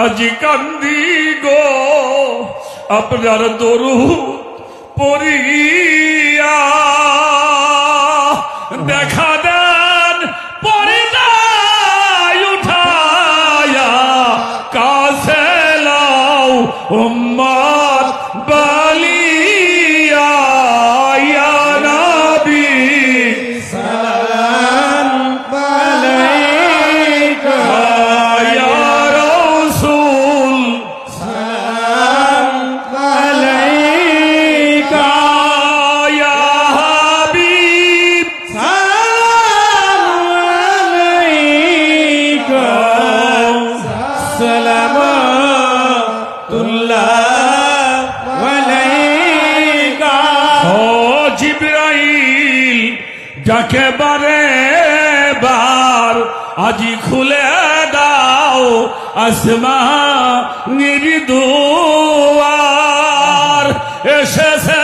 আজি কান্দি গো আপনার দরুদ পড়িয়া দেখা দেন পর্দায় উঠায়া কাছে লাও উম্মত বালিয়া ইয়া নবী সালাম আলাইকা ইয়া রাসূল সালাম আলাইকা ইয়া হাবিব সালাম আলাইকা সালামাতুল্লাহ আলাইকা ও জিবরাইল যাকে বারে বার আজি খুলে দাও আসমানের দুয়ার এসেছে